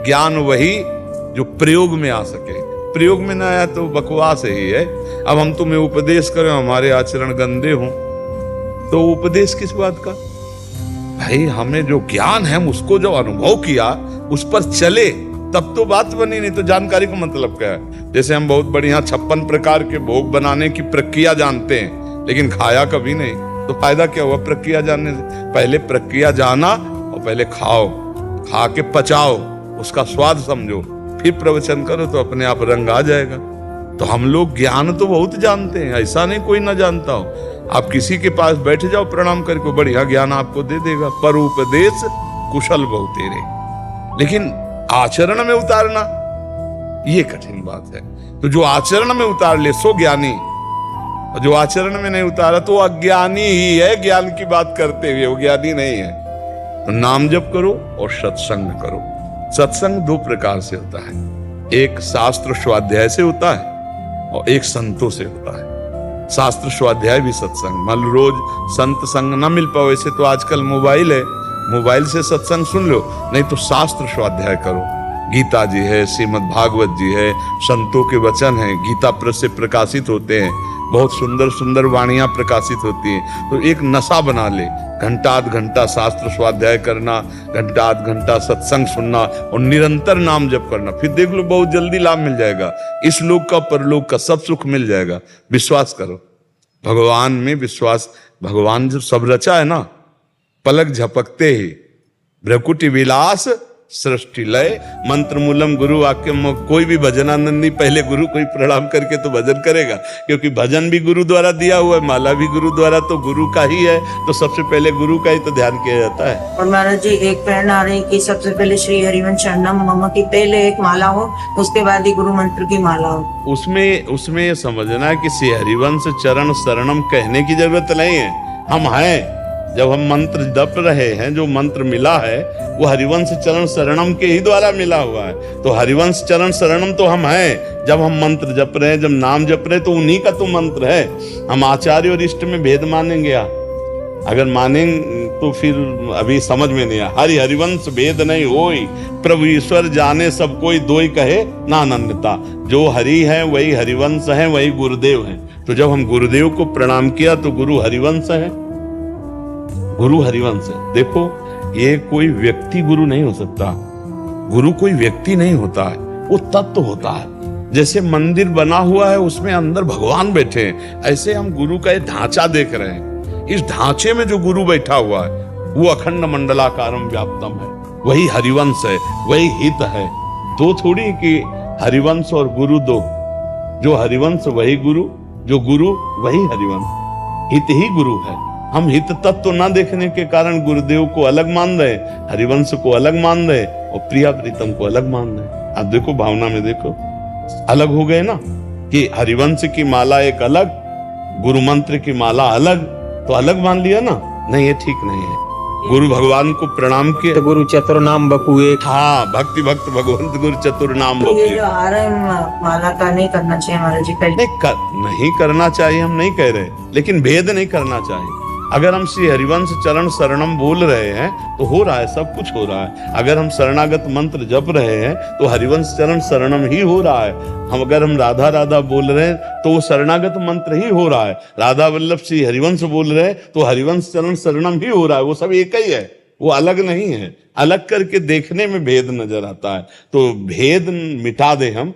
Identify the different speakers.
Speaker 1: ज्ञान वही जो प्रयोग में आ सके, प्रयोग में ना आया तो बकवास ही है। अब हम तुम्हें उपदेश करें, हमारे आचरण गंदे हों तो उपदेश किस बात का? भाई हमें जो ज्ञान है उसको जो अनुभव किया उस पर चले तब तो बात बनी, नहीं तो जानकारी का मतलब क्या है? जैसे हम बहुत बढ़िया 56 प्रकार के भोग बनाने की प्रक्रिया जानते हैं लेकिन खाया कभी नहीं, तो फायदा क्या हुआ प्रक्रिया जानने से? पहले प्रक्रिया जाना और पहले खाओ, खा के पचाओ, उसका स्वाद समझो, फिर प्रवचन करो तो अपने आप रंग आ जाएगा। तो हम लोग ज्ञान तो बहुत जानते हैं, ऐसा नहीं कोई ना जानता हो। आप किसी के पास बैठ जाओ प्रणाम करके, बढ़िया ज्ञान आपको दे देगा, पर उपदेश कुशल बहु तेरे, लेकिन आचरण में उतारना ये कठिन बात है। तो जो आचरण में उतार ले सो ज्ञानी, और जो आचरण में नहीं उतारा तो अज्ञानी ही है। ज्ञान की बात करते हुए वो ज्ञानी नहीं है। तो नाम जप करो और सत्संग करो। सत्संग दो प्रकार से होता है, एक शास्त्र स्वाध्याय से होता है और एक संतों से होता है। शास्त्र स्वाध्याय भी सत्संग, मान लो रोज संत संग ना मिल पाओ, ऐसे तो आजकल मोबाइल है, मोबाइल से सत्संग सुन लो, नहीं तो शास्त्र स्वाध्याय करो। गीता जी है, श्रीमद् भागवत जी है, संतों के वचन हैं, गीता प्रेस से प्रकाशित होते हैं, बहुत सुंदर सुंदर वाणियां प्रकाशित होती हैं। तो एक नशा बना ले, घंटा आध घंटा शास्त्र स्वाध्याय करना, घंटा आध घंटा सत्संग सुनना और निरंतर नाम जप करना, फिर देख लो बहुत जल्दी लाभ मिल जाएगा। इस लोक का परलोक का सब सुख मिल जाएगा। विश्वास करो, भगवान में विश्वास। भगवान जो सब रचा है ना, पलक झपकते ही भ्रकुटि विलास सृष्टि लय मंत्र मूलम गुरु वाक्यम। कोई भी भजनानंदी पहले गुरु को ही प्रणाम करके तो भजन करेगा, क्योंकि भजन भी गुरु द्वारा दिया हुआ है, माला भी गुरु द्वारा, तो गुरु का ही है, तो सबसे पहले गुरु का ही तो ध्यान किया जाता है।
Speaker 2: और महाराज जी एक प्रेरणा आ रही कि सबसे पहले श्री हरिवंश शरणम मम की पहले एक माला हो, उसके बाद ही गुरु मंत्र की माला हो।
Speaker 1: उसमें ये समझना है कि श्री हरिवंश चरण शरणम कहने की जरूरत नहीं है, हम हैं। जब हम मंत्र जप रहे हैं, जो मंत्र मिला है वो हरिवंश चरण शरणम के ही द्वारा मिला हुआ है। तो हरिवंश चरण शरणम तो हम हैं। जब हम मंत्र जप रहे हैं, जब नाम जप रहे हैं, तो उन्हीं का तो मंत्र है। हम आचार्य और इष्ट में भेद मानेंगे या अगर मानेंगे तो फिर अभी समझ में नहीं आया। हरि हरिवंश भेद नहीं होई, प्रभु ईश्वर जाने सब कोई दोई कहे नानन्यता। जो हरि है वही हरिवंश है, वही गुरुदेव है। तो जब हम गुरुदेव को प्रणाम किया तो गुरु हरिवंश है, गुरु हरिवंश है। देखो ये कोई व्यक्ति गुरु नहीं हो सकता, गुरु कोई व्यक्ति नहीं होता है, वो तत्व होता है। जैसे मंदिर बना हुआ है उसमें अंदर भगवान बैठे हैं, ऐसे हम गुरु का ये ढांचा देख रहे हैं। इस ढांचे में जो गुरु बैठा हुआ है वो अखंड मंडलाकारम व्याप्तम है, वही हरिवंश है, वही हित है। दो थोड़ी कि हरिवंश और गुरु दो, जो हरिवंश वही गुरु, जो गुरु वही हरिवंश, हित ही गुरु है। हम हित तत्व तो न देखने के कारण गुरुदेव को अलग मान रहे, हरिवंश को अलग मान रहे और प्रिया प्रीतम को अलग मान रहे। आप देखो भावना में देखो अलग हो गए ना, कि हरिवंश की माला एक अलग, गुरु मंत्र की माला अलग, तो अलग मान लिया ना। नहीं ये ठीक नहीं है। गुरु भगवान को प्रणाम किए
Speaker 3: तो गुरु चतुर नाम बपुए।
Speaker 1: हाँ, भक्ति भक्त भगवंत गुरु चतुर नाम
Speaker 2: तो ये जो आ रहा है माला का नहीं करना चाहिए महाराज जी पहले।
Speaker 1: नहीं करना चाहिए, हम नहीं कह रहे, लेकिन भेद नहीं करना चाहिए। अगर हम श्री हरिवंश चरण शरणम बोल रहे हैं तो हो रहा है, सब कुछ हो रहा है। अगर हम शरणागत मंत्र जप रहे हैं तो हरिवंश चरण शरणम ही हो रहा है। अगर हम राधा राधा बोल रहे हैं तो वो शरणागत मंत्र ही हो रहा है। राधा वल्लभ श्री हरिवंश बोल रहे हैं तो हरिवंश चरण शरणम ही हो रहा है। वो सब एक ही है, वो अलग नहीं है। अलग करके देखने में भेद नजर आता है, तो भेद मिटा दे हम,